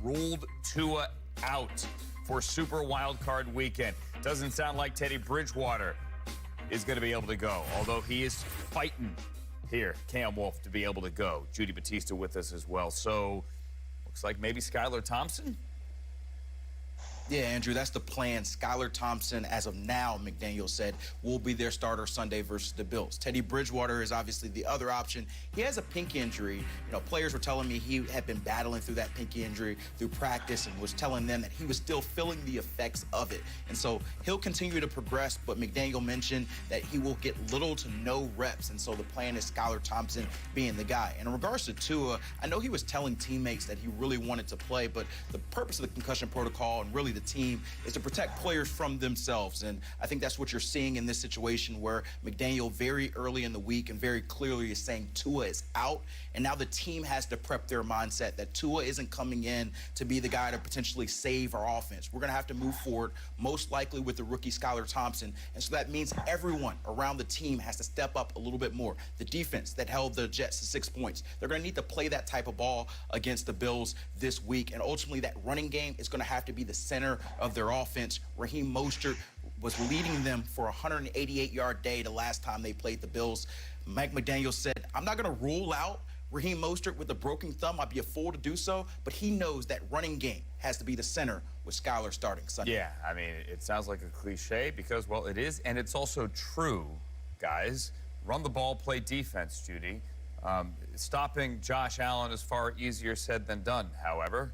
ruled Tua out for Super Wild Card Weekend. Doesn't sound like Teddy Bridgewater is going to be able to go, although he is fighting here, Cam Wolfe, to be able to go. Judy Batista with us as well. So looks like maybe Skylar Thompson. Yeah, Andrew, that's the plan. Skylar Thompson, as of now, McDaniel said, will be their starter Sunday versus the Bills. Teddy Bridgewater is obviously the other option. He has a pinky injury. You know, players were telling me he had been battling through that pinky injury through practice and was telling them that he was still feeling the effects of it. And so he'll continue to progress, but McDaniel mentioned that he will get little to no reps. And so the plan is Skylar Thompson being the guy. And in regards to Tua, I know he was telling teammates that he really wanted to play, but the purpose of the concussion protocol and really the team is to protect players from themselves. And I think that's what you're seeing in this situation where McDaniel very early in the week and very clearly is saying Tua is out. And now the team has to prep their mindset that Tua isn't coming in to be the guy to potentially save our offense. We're going to have to move forward, most likely with the rookie Skylar Thompson. And so that means everyone around the team has to step up a little bit more. The defense that held the Jets to 6 points, they're going to need to play that type of ball against the Bills this week. And ultimately that running game is going to have to be the center of their offense. Raheem Mostert was leading them for a 188-yard day the last time they played the Bills. Mike McDaniel said, I'm not going to rule out Raheem Mostert with a broken thumb. I'd be a fool to do so, but he knows that running game has to be the center with Skylar starting Sunday. Yeah, I mean, it sounds like a cliche because, well, it is, and it's also true, guys. Run the ball, play defense, Judy. Stopping Josh Allen is far easier said than done, however.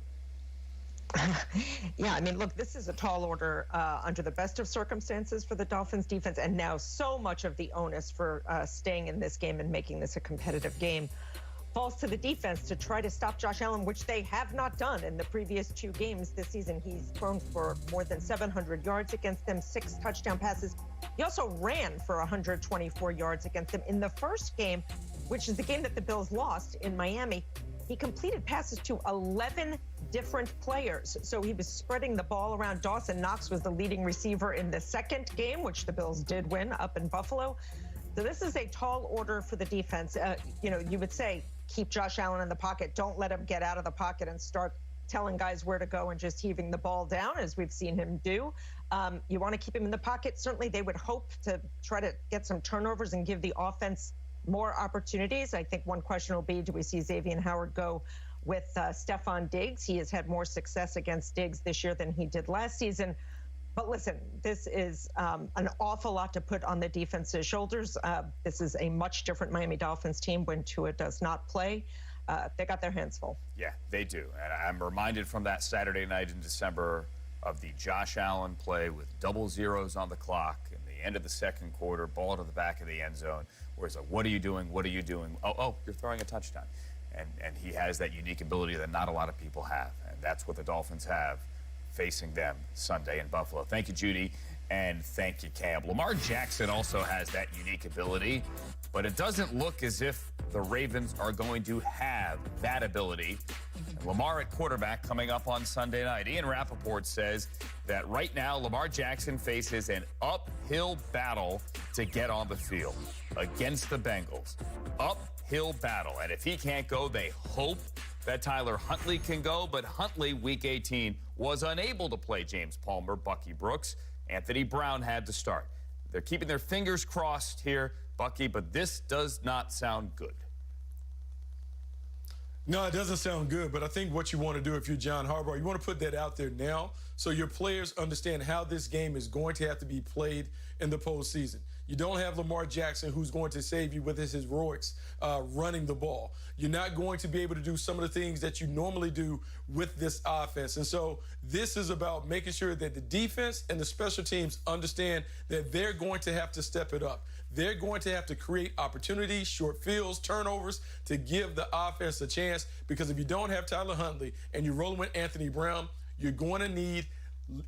Yeah, I mean, look, this is a tall order under the best of circumstances for the Dolphins defense, and now so much of the onus for staying in this game and making this a competitive game falls to the defense to try to stop Josh Allen, which they have not done in the previous 2 games this season. He's thrown for more than 700 yards against them, 6 touchdown passes. He also ran for 124 yards against them in the first game, which is the game that the Bills lost in Miami. He completed passes to 11 different players. So he was spreading the ball around. Dawson Knox was the leading receiver in the second game, which the Bills did win up in Buffalo. So this is a tall order for the defense. You know, you would say, keep Josh Allen in the pocket. Don't let him get out of the pocket and start telling guys where to go and just heaving the ball down, as we've seen him do. You want to keep him in the pocket. Certainly, they would hope to try to get some turnovers and give the offense more opportunities. I think one question will be, do we see Xavier Howard go with Stephon Diggs? He has had more success against Diggs this year than he did last season. But listen, this is an awful lot to put on the defense's shoulders. This is a much different Miami Dolphins team when Tua does not play. They got their hands full. Yeah, they do. And I'm reminded from that Saturday night in December of the Josh Allen play with double zeros on the clock in the end of the second quarter, ball to the back of the end zone, where it's like, what are you doing? What are you doing? Oh, you're throwing a touchdown. And he has that unique ability that not a lot of people have. And that's what the Dolphins have facing them Sunday in Buffalo. Thank you, Judy, and thank you, Cam. Lamar Jackson also has that unique ability, but it doesn't look as if the Ravens are going to have that ability. And Lamar at quarterback coming up on Sunday night. Ian Rappaport says that right now Lamar Jackson faces an uphill battle to get on the field against the Bengals. Uphill battle. And if he can't go, they hope that Tyler Huntley can go, but Huntley, Week 18, was unable to play James Palmer, Bucky Brooks. Anthony Brown had to start. They're keeping their fingers crossed here, Bucky, but this does not sound good. No, it doesn't sound good, but I think what you want to do if you're John Harbaugh, you want to put that out there now so your players understand how this game is going to have to be played in the postseason. You don't have Lamar Jackson who's going to save you with his heroics running the ball. You're not going to be able to do some of the things that you normally do with this offense. And so this is about making sure that the defense and the special teams understand that they're going to have to step it up. They're going to have to create opportunities, short fields, turnovers to give the offense a chance, because if you don't have Tyler Huntley and you're rolling with Anthony Brown, you're going to need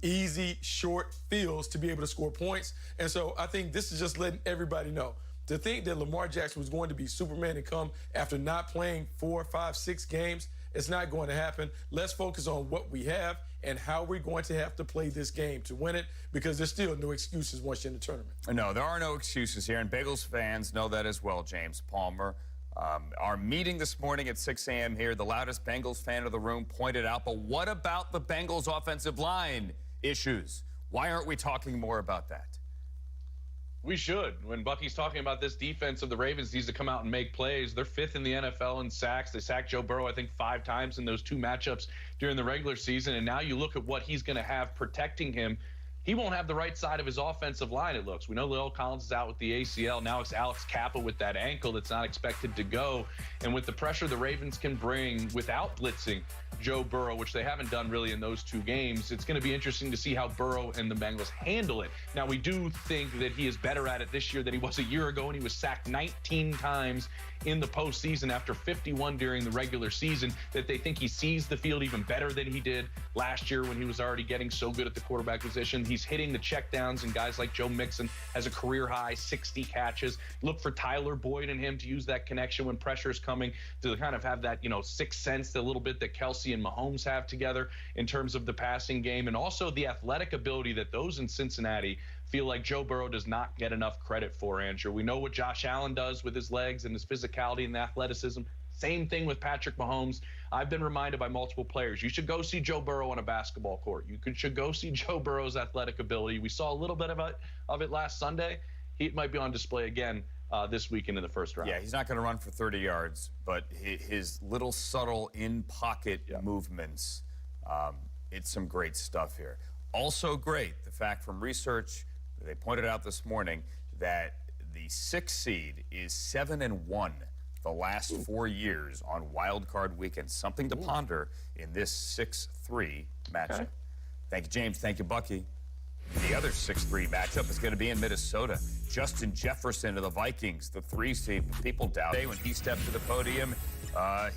easy, short fields to be able to score points. And so I think this is just letting everybody know. To think that Lamar Jackson was going to be Superman and come after not playing 4, 5, 6 games, it's not going to happen. Let's focus on what we have and how we're going to have to play this game to win it, because there's still no excuses once you're in the tournament. No, there are no excuses here, and Bengals fans know that as well, James Palmer. Our meeting this morning at 6 a.m. here, the loudest Bengals fan of the room pointed out, but what about the Bengals offensive line issues? Why aren't we talking more about that? We should. When Bucky's talking about this defense of the Ravens needs to come out and make plays. They're 5th in the NFL in sacks. They sacked Joe Burrow, I think, 5 times in those 2 matchups during the regular season. And now you look at what he's going to have protecting him. He won't have the right side of his offensive line, it looks. We know Lil Collins is out with the ACL. Now it's Alex Kappa with that ankle that's not expected to go. And with the pressure the Ravens can bring without blitzing Joe Burrow, which they haven't done really in those 2 games, it's going to be interesting to see how Burrow and the Bengals handle it. Now, we do think that he is better at it this year than he was a year ago, and he was sacked 19 times in the postseason after 51 during the regular season, that they think he sees the field even better than he did last year when he was already getting so good at the quarterback position. He's hitting the checkdowns, and guys like Joe Mixon has a career-high 60 catches. Look for Tyler Boyd and him to use that connection when pressure is coming, to kind of have that, sixth sense a little bit that Kelsey and Mahomes have together in terms of the passing game, and also the athletic ability that those in Cincinnati feel like Joe Burrow does not get enough credit for, Andrew. We know what Josh Allen does with his legs and his physicality and the athleticism. Same thing with Patrick Mahomes. I've been reminded by multiple players, you should go see Joe Burrow on a basketball court. Should go see Joe Burrow's athletic ability. We saw a little bit of it last Sunday. He might be on display again this weekend in the first round. Yeah, he's not going to run for 30 yards, but his little subtle in-pocket movements, it's some great stuff here. Also great, the fact from research, they pointed out this morning that the 6th seed is 7-1 the last 4 years on Wild Card weekend. Something to ponder in this 6-3 matchup. Okay. Thank you, James. Thank you, Bucky. The other 6-3 matchup is going to be in Minnesota. Justin Jefferson of the Vikings, the 3 seed. People doubt it. When he stepped to the podium,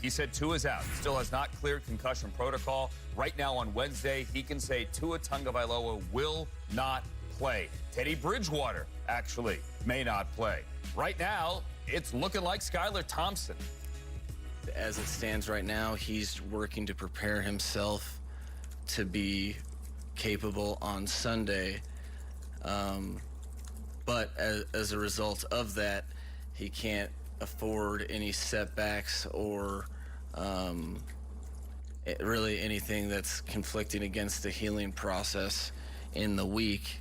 he said Tua's out. Still has not cleared concussion protocol. Right now on Wednesday, he can say Tua Tagovailoa will not play. Teddy Bridgewater, actually, may not play. Right now, it's looking like Skylar Thompson. As it stands right now, he's working to prepare himself to be capable on Sunday. But as a result of that, he can't afford any setbacks or really anything that's conflicting against the healing process in the week.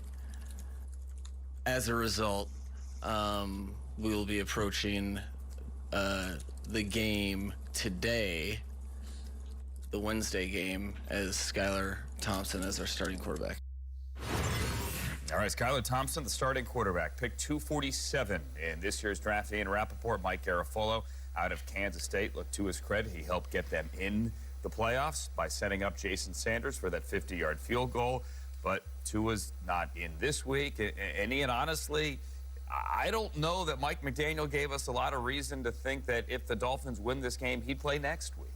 As a result, we will be approaching the game today, the Wednesday game, as Skylar Thompson as our starting quarterback. All right, Skylar Thompson, the starting quarterback, pick 247 in this year's draft. Ian Rappaport, Mike Garafolo out of Kansas State. Look, to his credit, he helped get them in the playoffs by setting up Jason Sanders for that 50-yard field goal. But Tua's not in this week. And Ian, honestly, I don't know that Mike McDaniel gave us a lot of reason to think that if the Dolphins win this game, he'd play next week.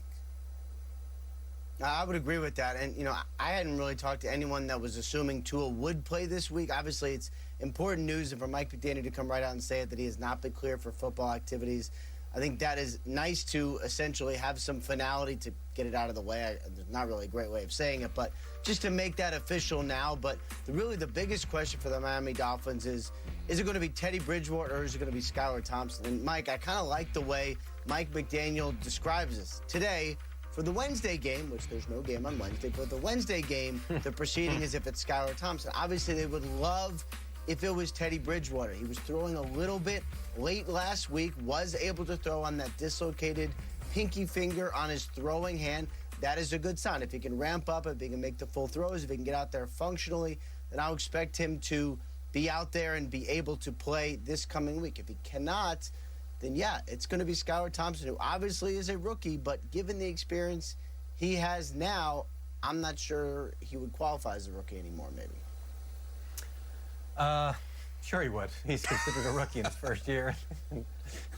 I would agree with that. And, I hadn't really talked to anyone that was assuming Tua would play this week. Obviously, it's important news, and for Mike McDaniel to come right out and say it, that he has not been cleared for football activities, I think that is nice to essentially have some finality to get it out of the way. There's not really a great way of saying it, but just to make that official now. But really the biggest question for the Miami Dolphins is it going to be Teddy Bridgewater or is it going to be Skylar Thompson? And, Mike, I kind of like the way Mike McDaniel describes this. Today, for the Wednesday game, which there's no game on Wednesday, for the Wednesday game, the proceeding is if it's Skylar Thompson. Obviously, they would love if it was Teddy Bridgewater. He was throwing a little bit late last week, was able to throw on that dislocated pinky finger on his throwing hand. That is a good sign. If he can ramp up, if he can make the full throws, if he can get out there functionally, then I'll expect him to be out there and be able to play this coming week. If he cannot, then yeah, it's going to be Skylar Thompson, who obviously is a rookie, but given the experience he has now, I'm not sure he would qualify as a rookie anymore, maybe. Sure he would. He's considered a rookie in his first year. I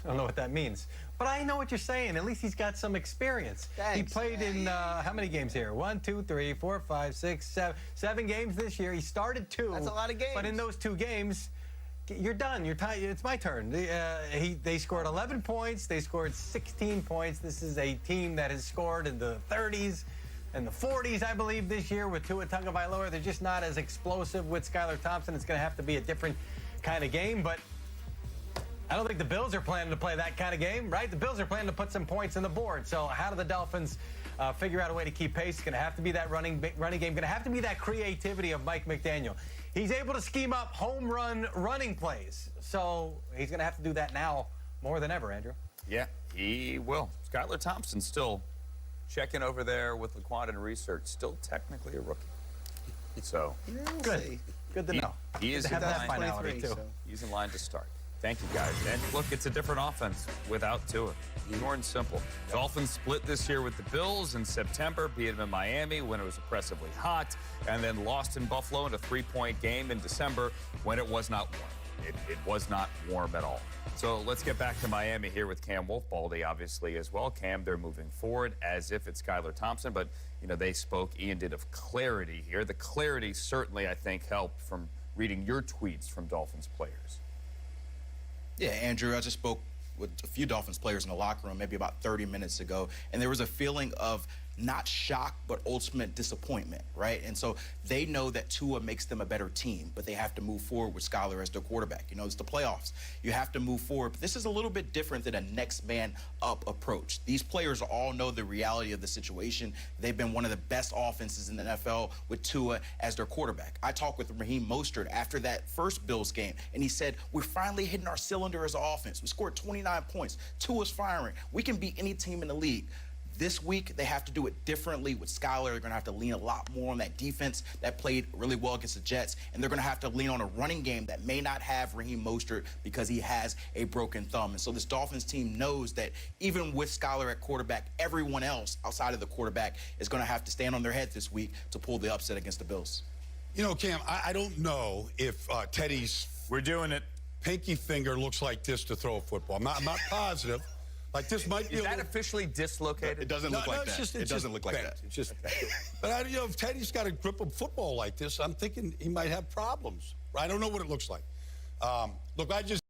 don't know what that means. But I know what you're saying. At least he's got some experience. Thanks, he played in, how many games here? 1, 2, 3, 4, 5, 6, 7. 7 games this year. He started 2. That's a lot of games. But in those 2 games, you're done. You're tired. It's my turn. They scored 11 points. They scored 16 points. This is a team that has scored in the 30s and the 40s, I believe, this year with Tua Tagovailoa. They're just not as explosive with Skylar Thompson. It's going to have to be a different kind of game. But I don't think the Bills are planning to play that kind of game, right? The Bills are planning to put some points on the board. So how do the Dolphins figure out a way to keep pace? It's going to have to be that running game. Going to have to be that creativity of Mike McDaniel. He's able to scheme up home run running plays. So he's going to have to do that now more than ever, Andrew. Yeah, he will. Skylar Thompson still checking over there with Laquan and research. Still technically a rookie. So Good. Good to know. He is Good to have in that line. finality, too. He's in line to start. Thank you, guys. And look, it's a different offense without Tua. Pure and simple. Dolphins split this year with the Bills in September, beat them in Miami when it was oppressively hot, and then lost in Buffalo in a 3-point game in December when it was not warm. It was not warm at all. So let's get back to Miami here with Cam Wolfbaldy, obviously, as well. Cam, they're moving forward as if it's Skylar Thompson, but, you know, they spoke, Ian did, of clarity here. The clarity certainly, I think, helped from reading your tweets from Dolphins players. Yeah, Andrew, I just spoke with a few Dolphins players in the locker room maybe about 30 minutes ago, and there was a feeling of not shock, but ultimate disappointment, right? And so they know that Tua makes them a better team, but they have to move forward with Skylar as their quarterback. You know, it's the playoffs. You have to move forward. But this is a little bit different than a next man up approach. These players all know the reality of the situation. They've been one of the best offenses in the NFL with Tua as their quarterback. I talked with Raheem Mostert after that first Bills game, and he said, we're finally hitting our cylinder as an offense. We scored 29 points. Tua's firing. We can beat any team in the league. This week, they have to do it differently with Skylar. They're going to have to lean a lot more on that defense that played really well against the Jets, and they're going to have to lean on a running game that may not have Raheem Mostert because he has a broken thumb. And so this Dolphins team knows that even with Skylar at quarterback, everyone else outside of the quarterback is going to have to stand on their head this week to pull the upset against the Bills. You know, Cam, I don't know if Teddy's We're doing it. pinky finger looks like this to throw a football. I'm not positive. Like this might be Is that officially dislocated? It doesn't look like that. It doesn't look like that. It's just, but you know, if Teddy's got a grip of football like this, I'm thinking he might have problems. I don't know what it looks like. Look, I just.